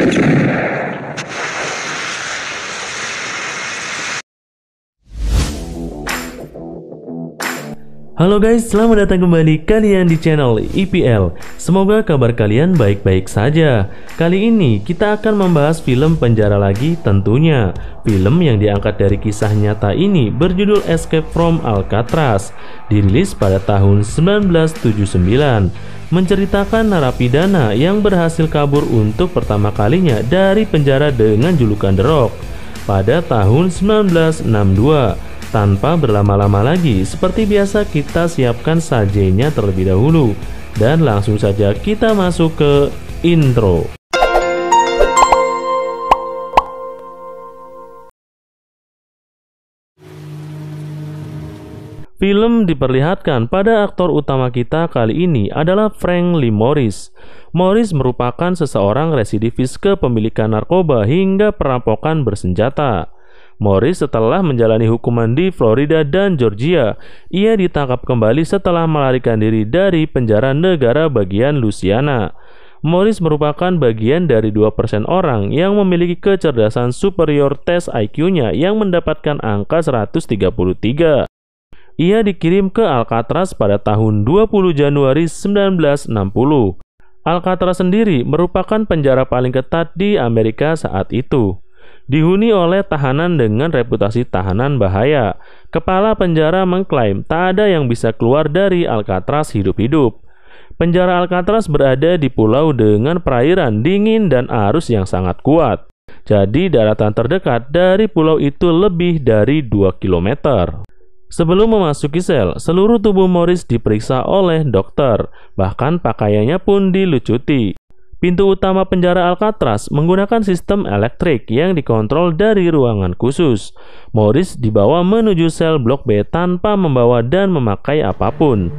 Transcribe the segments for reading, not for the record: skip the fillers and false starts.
Halo guys, selamat datang kembali kalian di channel IPL. Semoga kabar kalian baik-baik saja. Kali ini kita akan membahas film penjara lagi tentunya. Film yang diangkat dari kisah nyata ini berjudul Escape from Alcatraz, dirilis pada tahun 1979. Menceritakan narapidana yang berhasil kabur untuk pertama kalinya dari penjara dengan julukan The Rock pada tahun 1962. Tanpa berlama-lama lagi, seperti biasa kita siapkan sajenya terlebih dahulu. Dan langsung saja kita masuk ke intro. Film diperlihatkan pada aktor utama kita kali ini adalah Frank Lee Morris. Morris merupakan seseorang residivis kepemilikan narkoba hingga perampokan bersenjata. Morris setelah menjalani hukuman di Florida dan Georgia, ia ditangkap kembali setelah melarikan diri dari penjara negara bagian Louisiana. Morris merupakan bagian dari 2% orang yang memiliki kecerdasan superior tes IQ-nya yang mendapatkan angka 133. Ia dikirim ke Alcatraz pada tahun 20 Januari 1960. Alcatraz sendiri merupakan penjara paling ketat di Amerika saat itu. Dihuni oleh tahanan dengan reputasi tahanan bahaya. Kepala penjara mengklaim tak ada yang bisa keluar dari Alcatraz hidup-hidup. Penjara Alcatraz berada di pulau dengan perairan dingin dan arus yang sangat kuat. Jadi daratan terdekat dari pulau itu lebih dari 2 km. Sebelum memasuki sel, seluruh tubuh Morris diperiksa oleh dokter, bahkan pakaiannya pun dilucuti. Pintu utama penjara Alcatraz menggunakan sistem elektrik yang dikontrol dari ruangan khusus. Morris dibawa menuju sel blok B tanpa membawa dan memakai apapun.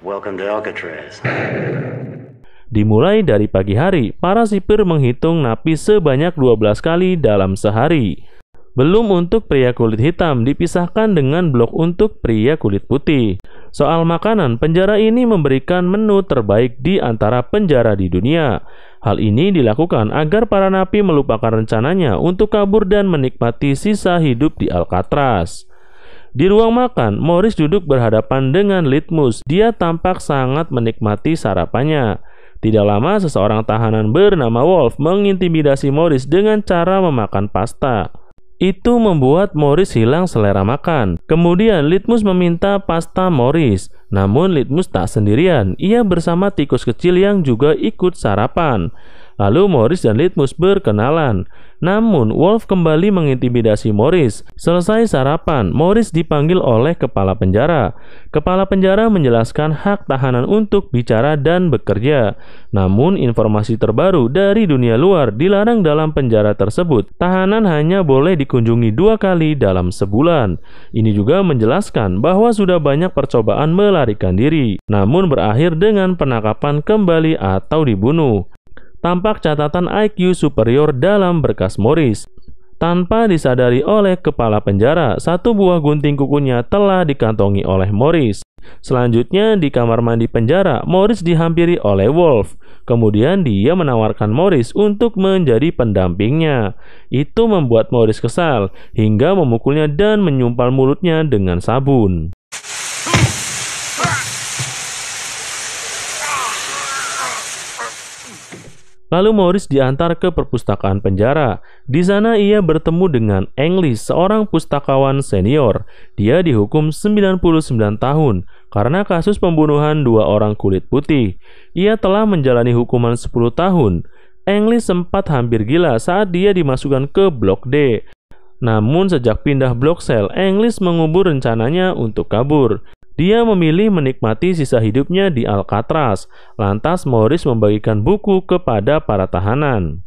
Welcome to Alcatraz. Dimulai dari pagi hari, para sipir menghitung napi sebanyak 12 kali dalam sehari. Belum untuk pria kulit hitam dipisahkan dengan blok untuk pria kulit putih. Soal makanan, penjara ini memberikan menu terbaik di antara penjara di dunia. Hal ini dilakukan agar para napi melupakan rencananya untuk kabur dan menikmati sisa hidup di Alcatraz. Di ruang makan, Morris duduk berhadapan dengan Litmus. Dia tampak sangat menikmati sarapannya. Tidak lama, seseorang tahanan bernama Wolf mengintimidasi Morris dengan cara memakan pasta. Itu membuat Morris hilang selera makan. Kemudian Litmus meminta pasta Morris. Namun Litmus tak sendirian, ia bersama tikus kecil yang juga ikut sarapan. Lalu Morris dan Litmus berkenalan. Namun Wolf kembali mengintimidasi Morris. Selesai sarapan, Morris dipanggil oleh kepala penjara. Kepala penjara menjelaskan hak tahanan untuk bicara dan bekerja. Namun informasi terbaru dari dunia luar dilarang dalam penjara tersebut. Tahanan hanya boleh dikunjungi 2 kali dalam sebulan. Ini juga menjelaskan bahwa sudah banyak percobaan melarikan diri, namun berakhir dengan penangkapan kembali atau dibunuh. Tampak catatan IQ superior dalam berkas Morris. Tanpa disadari oleh kepala penjara, satu buah gunting kukunya telah dikantongi oleh Morris. Selanjutnya di kamar mandi penjara, Morris dihampiri oleh Wolf. Kemudian dia menawarkan Morris untuk menjadi pendampingnya. Itu membuat Morris kesal hingga memukulnya dan menyumpal mulutnya dengan sabun. Lalu Morris diantar ke perpustakaan penjara. Di sana ia bertemu dengan English, seorang pustakawan senior. Dia dihukum 99 tahun karena kasus pembunuhan 2 orang kulit putih. Ia telah menjalani hukuman 10 tahun. English sempat hampir gila saat dia dimasukkan ke blok D. Namun sejak pindah blok sel, English mengubur rencananya untuk kabur. Dia memilih menikmati sisa hidupnya di Alcatraz. Lantas Morris membagikan buku kepada para tahanan.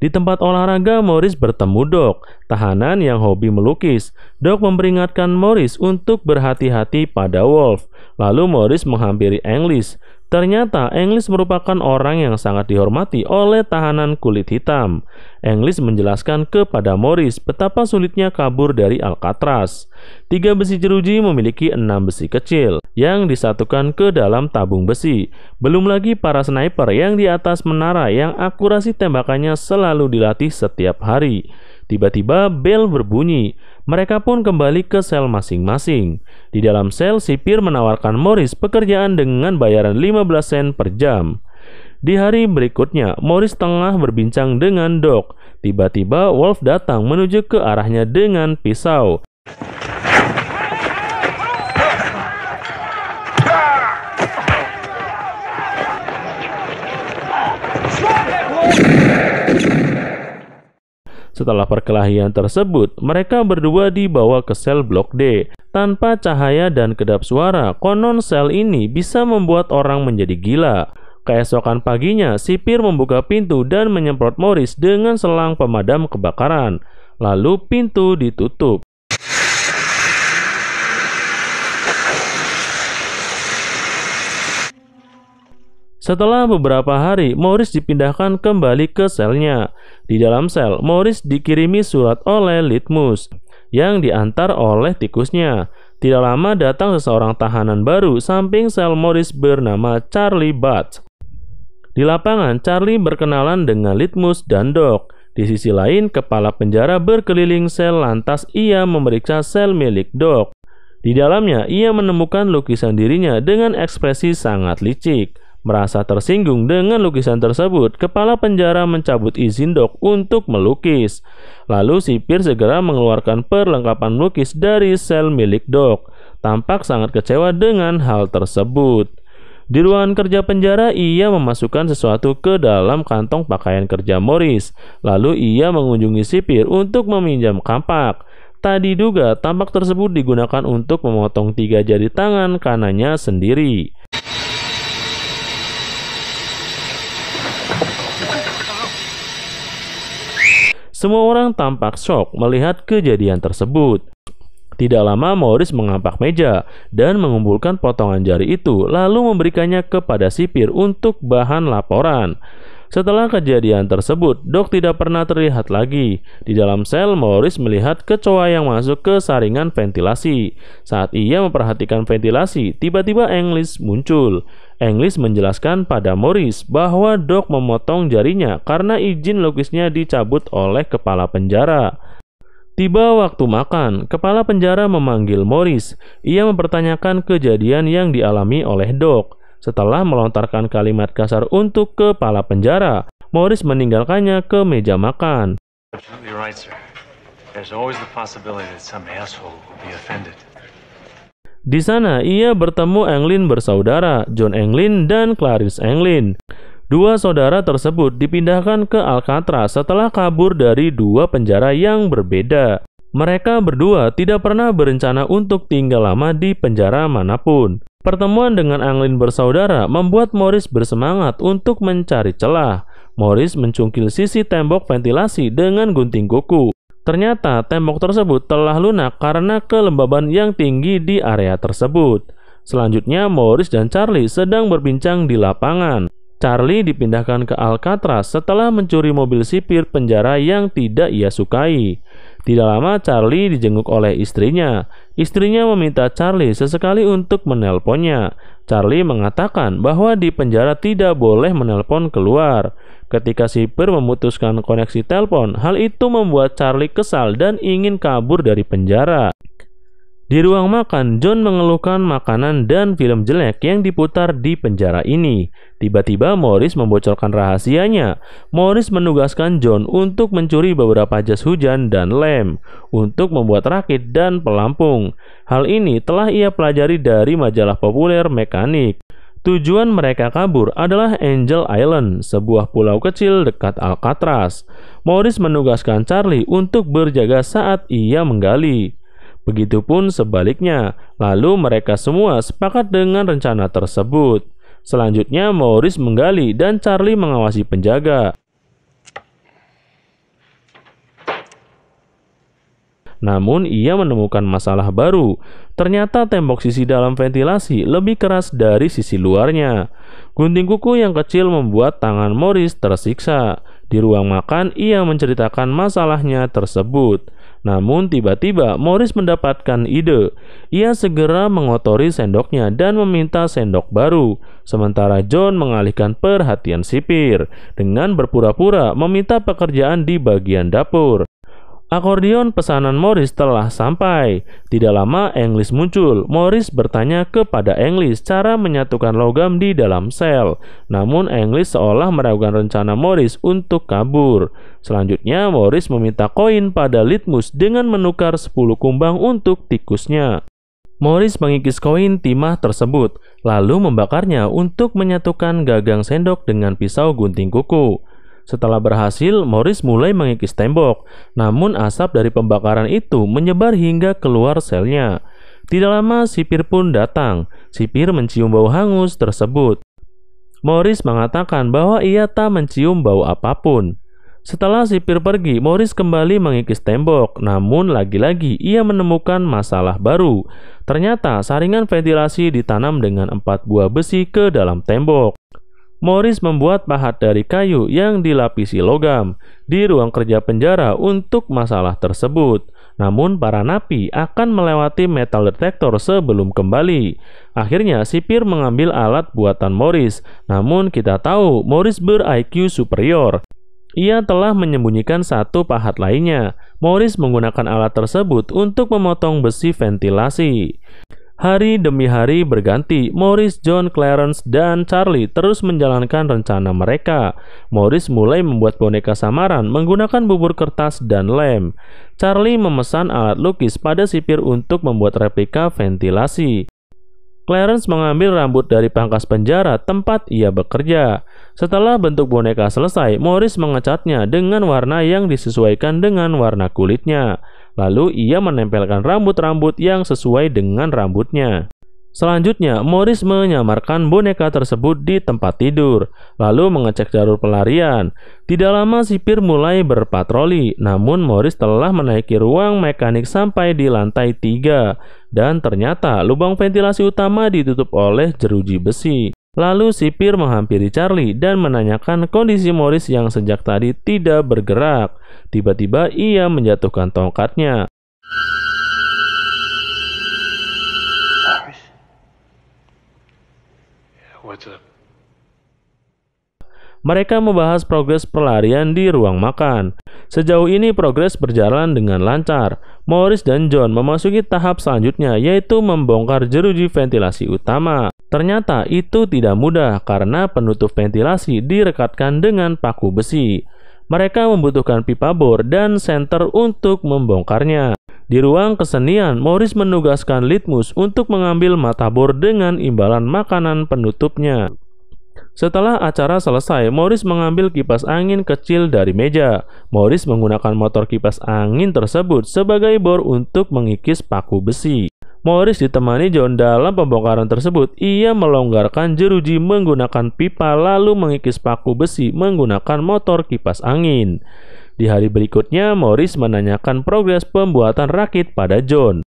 Di tempat olahraga, Morris bertemu Doc, tahanan yang hobi melukis. Doc memperingatkan Morris untuk berhati-hati pada Wolf. Lalu Morris menghampiri English. Ternyata English merupakan orang yang sangat dihormati oleh tahanan kulit hitam. English menjelaskan kepada Morris betapa sulitnya kabur dari Alcatraz. 3 besi jeruji memiliki 6 besi kecil yang disatukan ke dalam tabung besi. Belum lagi para sniper yang di atas menara yang akurasi tembakannya selalu dilatih setiap hari. Tiba-tiba bel berbunyi. Mereka pun kembali ke sel masing-masing. Di dalam sel, sipir menawarkan Morris pekerjaan dengan bayaran 15 sen per jam. Di hari berikutnya, Morris tengah berbincang dengan Doc. Tiba-tiba Wolf datang menuju ke arahnya dengan pisau. Setelah perkelahian tersebut, mereka berdua dibawa ke sel blok D. Tanpa cahaya dan kedap suara, konon sel ini bisa membuat orang menjadi gila. Keesokan paginya, sipir membuka pintu dan menyemprot Morris dengan selang pemadam kebakaran. Lalu pintu ditutup. Setelah beberapa hari, Morris dipindahkan kembali ke selnya. Di dalam sel, Morris dikirimi surat oleh Litmus yang diantar oleh tikusnya. Tidak lama datang seseorang tahanan baru samping sel Morris bernama Charlie Butt. Di lapangan, Charlie berkenalan dengan Litmus dan Doc. Di sisi lain, kepala penjara berkeliling sel lantas ia memeriksa sel milik Doc. Di dalamnya, ia menemukan lukisan dirinya dengan ekspresi sangat licik. Merasa tersinggung dengan lukisan tersebut, kepala penjara mencabut izin Doc untuk melukis. Lalu sipir segera mengeluarkan perlengkapan melukis dari sel milik Doc. Tampak sangat kecewa dengan hal tersebut. Di ruangan kerja penjara, ia memasukkan sesuatu ke dalam kantong pakaian kerja Morris. Lalu ia mengunjungi sipir untuk meminjam kampak. Tak diduga, tampak tersebut digunakan untuk memotong 3 jari tangan kanannya sendiri. Semua orang tampak shock melihat kejadian tersebut. Tidak lama Morris mengangkat meja dan mengumpulkan potongan jari itu lalu memberikannya kepada sipir untuk bahan laporan. Setelah kejadian tersebut, Doc tidak pernah terlihat lagi. Di dalam sel, Morris melihat kecoa yang masuk ke saringan ventilasi. Saat ia memperhatikan ventilasi, tiba-tiba English muncul. English menjelaskan pada Morris bahwa Doc memotong jarinya karena izin lukisnya dicabut oleh kepala penjara. Tiba waktu makan, kepala penjara memanggil Morris. Ia mempertanyakan kejadian yang dialami oleh Doc. Setelah melontarkan kalimat kasar untuk kepala penjara, Morris meninggalkannya ke meja makan. Di sana, ia bertemu Englyn bersaudara, John Englyn dan Clarence Englyn. 2 saudara tersebut dipindahkan ke Alcatraz setelah kabur dari 2 penjara yang berbeda. Mereka berdua tidak pernah berencana untuk tinggal lama di penjara manapun. Pertemuan dengan Englyn bersaudara membuat Morris bersemangat untuk mencari celah. Morris mencungkil sisi tembok ventilasi dengan gunting kuku. Ternyata tembok tersebut telah lunak karena kelembaban yang tinggi di area tersebut. Selanjutnya, Morris dan Charlie sedang berbincang di lapangan. Charlie dipindahkan ke Alcatraz setelah mencuri mobil sipir penjara yang tidak ia sukai. Tidak lama Charlie dijenguk oleh istrinya. Istrinya meminta Charlie sesekali untuk menelponnya. Charlie mengatakan bahwa di penjara tidak boleh menelpon keluar. Ketika sipir memutuskan koneksi telepon, hal itu membuat Charlie kesal dan ingin kabur dari penjara. Di ruang makan, John mengeluhkan makanan dan film jelek yang diputar di penjara ini. Tiba-tiba Morris membocorkan rahasianya. Morris menugaskan John untuk mencuri beberapa jas hujan dan lem untuk membuat rakit dan pelampung. Hal ini telah ia pelajari dari majalah populer mekanik. Tujuan mereka kabur adalah Angel Island, sebuah pulau kecil dekat Alcatraz. Morris menugaskan Charlie untuk berjaga saat ia menggali. Begitupun sebaliknya, lalu mereka semua sepakat dengan rencana tersebut. Selanjutnya Morris menggali dan Charlie mengawasi penjaga. Namun ia menemukan masalah baru. Ternyata tembok sisi dalam ventilasi lebih keras dari sisi luarnya. Gunting kuku yang kecil membuat tangan Morris tersiksa. Di ruang makan, ia menceritakan masalahnya tersebut. Namun tiba-tiba Morris mendapatkan ide. Ia segera mengotori sendoknya dan meminta sendok baru. Sementara John mengalihkan perhatian sipir dengan berpura-pura meminta pekerjaan di bagian dapur. Akordeon pesanan Morris telah sampai. Tidak lama English muncul. Morris bertanya kepada English cara menyatukan logam di dalam sel. Namun English seolah meragukan rencana Morris untuk kabur. Selanjutnya Morris meminta koin pada Litmus dengan menukar 10 kumbang untuk tikusnya. Morris mengikis koin timah tersebut, lalu membakarnya untuk menyatukan gagang sendok dengan pisau gunting kuku. Setelah berhasil, Morris mulai mengikis tembok, namun asap dari pembakaran itu menyebar hingga keluar selnya. Tidak lama sipir pun datang. Sipir mencium bau hangus tersebut. Morris mengatakan bahwa ia tak mencium bau apapun. Setelah sipir pergi, Morris kembali mengikis tembok, namun lagi-lagi ia menemukan masalah baru. Ternyata saringan ventilasi ditanam dengan 4 buah besi ke dalam tembok. Morris membuat pahat dari kayu yang dilapisi logam di ruang kerja penjara untuk masalah tersebut. Namun para napi akan melewati metal detektor sebelum kembali. Akhirnya sipir mengambil alat buatan Morris. Namun kita tahu Morris ber-IQ superior. Ia telah menyembunyikan satu pahat lainnya. Morris menggunakan alat tersebut untuk memotong besi ventilasi. Hari demi hari berganti, Morris, John, Clarence, dan Charlie terus menjalankan rencana mereka. Morris mulai membuat boneka samaran menggunakan bubur kertas dan lem. Charlie memesan alat lukis pada sipir untuk membuat replika ventilasi. Clarence mengambil rambut dari pangkas penjara tempat ia bekerja. Setelah bentuk boneka selesai, Morris mengecatnya dengan warna yang disesuaikan dengan warna kulitnya. Lalu ia menempelkan rambut-rambut yang sesuai dengan rambutnya. Selanjutnya, Morris menyamarkan boneka tersebut di tempat tidur, lalu mengecek jalur pelarian. Tidak lama sipir mulai berpatroli, namun Morris telah menaiki ruang mekanik sampai di lantai 3. Dan ternyata lubang ventilasi utama ditutup oleh jeruji besi. Lalu sipir menghampiri Charlie dan menanyakan kondisi Morris yang sejak tadi tidak bergerak. Tiba-tiba ia menjatuhkan tongkatnya. What's up? Mereka membahas progres pelarian di ruang makan. Sejauh ini progres berjalan dengan lancar. Morris dan John memasuki tahap selanjutnya, yaitu membongkar jeruji ventilasi utama. Ternyata itu tidak mudah karena penutup ventilasi direkatkan dengan paku besi. Mereka membutuhkan pipa bor dan senter untuk membongkarnya. Di ruang kesenian, Morris menugaskan Litmus untuk mengambil mata bor dengan imbalan makanan penutupnya. Setelah acara selesai, Morris mengambil kipas angin kecil dari meja. Morris menggunakan motor kipas angin tersebut sebagai bor untuk mengikis paku besi. Morris ditemani John dalam pembongkaran tersebut. Ia melonggarkan jeruji menggunakan pipa lalu mengikis paku besi menggunakan motor kipas angin. Di hari berikutnya, Morris menanyakan progres pembuatan rakit pada John.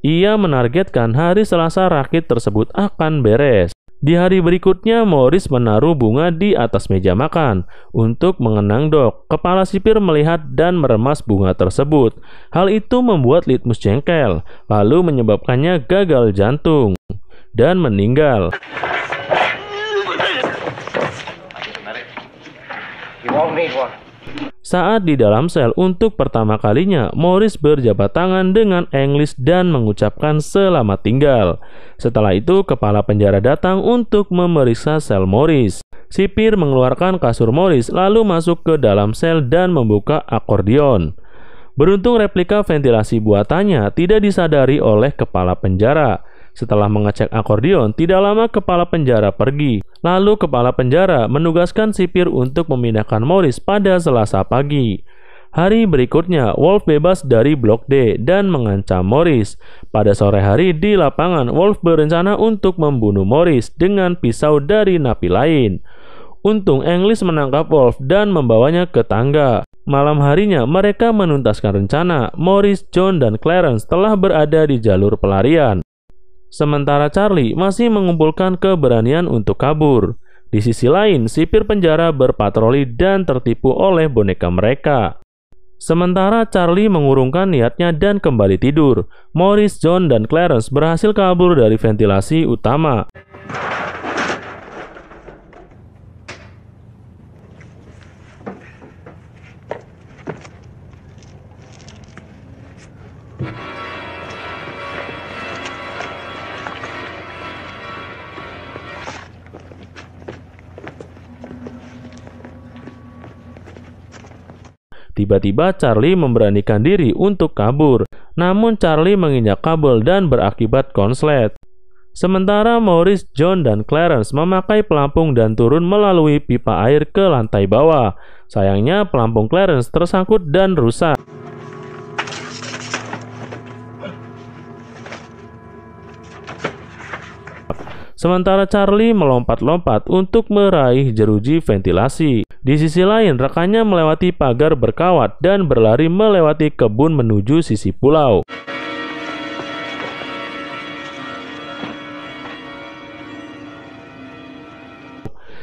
Ia menargetkan hari Selasa rakit tersebut akan beres. Di hari berikutnya, Morris menaruh bunga di atas meja makan untuk mengenang Doc. Kepala sipir melihat dan meremas bunga tersebut. Hal itu membuat Litmus jengkel, lalu menyebabkannya gagal jantung dan meninggal. Saat di dalam sel untuk pertama kalinya, Morris berjabat tangan dengan English dan mengucapkan selamat tinggal. Setelah itu, kepala penjara datang untuk memeriksa sel Morris. Sipir mengeluarkan kasur Morris lalu masuk ke dalam sel dan membuka akordeon. Beruntung replika ventilasi buatannya tidak disadari oleh kepala penjara. Setelah mengecek akordeon, tidak lama kepala penjara pergi. Lalu kepala penjara menugaskan sipir untuk memindahkan Morris pada Selasa pagi. Hari berikutnya, Wolf bebas dari Blok D dan mengancam Morris. Pada sore hari di lapangan, Wolf berencana untuk membunuh Morris dengan pisau dari napi lain. Untung English menangkap Wolf dan membawanya ke tangga. Malam harinya mereka menuntaskan rencana. Morris, John, dan Clarence telah berada di jalur pelarian. Sementara Charlie masih mengumpulkan keberanian untuk kabur. Di sisi lain, sipir penjara berpatroli dan tertipu oleh boneka mereka. Sementara Charlie mengurungkan niatnya dan kembali tidur, Morris, John, dan Clarence berhasil kabur dari ventilasi utama. Tiba-tiba Charlie memberanikan diri untuk kabur, namun Charlie menginjak kabel dan berakibat konslet. Sementara Morris, John, dan Clarence memakai pelampung dan turun melalui pipa air ke lantai bawah. Sayangnya pelampung Clarence tersangkut dan rusak. Sementara Charlie melompat-lompat untuk meraih jeruji ventilasi. Di sisi lain, rekannya melewati pagar berkawat dan berlari melewati kebun menuju sisi pulau.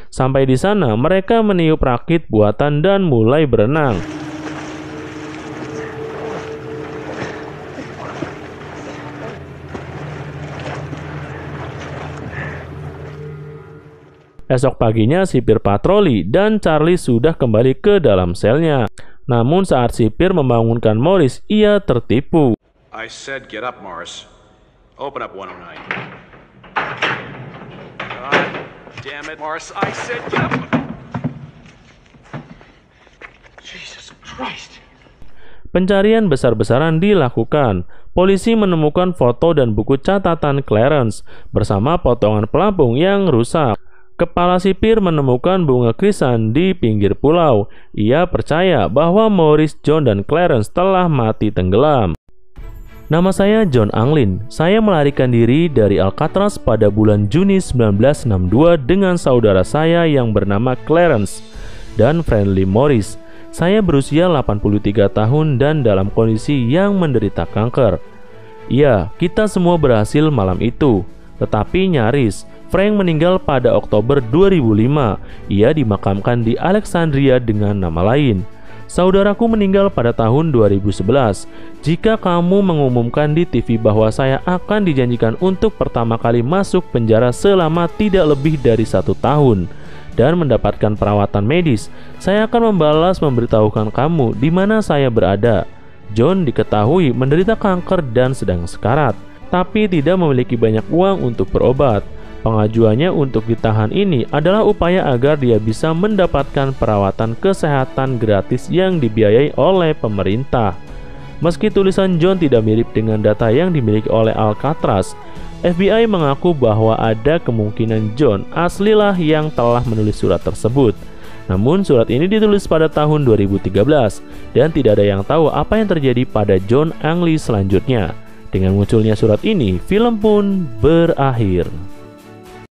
Sampai di sana, mereka meniup rakit buatan dan mulai berenang. Esok paginya sipir patroli dan Charlie sudah kembali ke dalam selnya. Namun saat sipir membangunkan Morris, ia tertipu. I said get up, Morris. Open up 109. God damn it, Morris. I said get up. Jesus Christ. Pencarian besar-besaran dilakukan. Polisi menemukan foto dan buku catatan Clarence bersama potongan pelampung yang rusak. Kepala sipir menemukan bunga krisan di pinggir pulau. Ia percaya bahwa Morris, John, dan Clarence telah mati tenggelam. Nama saya John Anglin. Saya melarikan diri dari Alcatraz pada bulan Juni 1962 dengan saudara saya yang bernama Clarence dan Friendly Morris. Saya berusia 83 tahun dan dalam kondisi yang menderita kanker. Iya, kita semua berhasil malam itu, tetapi nyaris. Frank meninggal pada Oktober 2005. Ia dimakamkan di Alexandria dengan nama lain. Saudaraku meninggal pada tahun 2011. Jika kamu mengumumkan di TV bahwa saya akan dijanjikan untuk pertama kali masuk penjara selama tidak lebih dari 1 tahun dan mendapatkan perawatan medis, saya akan membalas memberitahukan kamu di mana saya berada. John diketahui menderita kanker dan sedang sekarat, tapi tidak memiliki banyak uang untuk berobat. Pengajuannya untuk ditahan ini adalah upaya agar dia bisa mendapatkan perawatan kesehatan gratis yang dibiayai oleh pemerintah. Meski tulisan John tidak mirip dengan data yang dimiliki oleh Alcatraz, FBI mengaku bahwa ada kemungkinan John aslilah yang telah menulis surat tersebut. Namun surat ini ditulis pada tahun 2013 dan tidak ada yang tahu apa yang terjadi pada John Anglin selanjutnya. Dengan munculnya surat ini, film pun berakhir.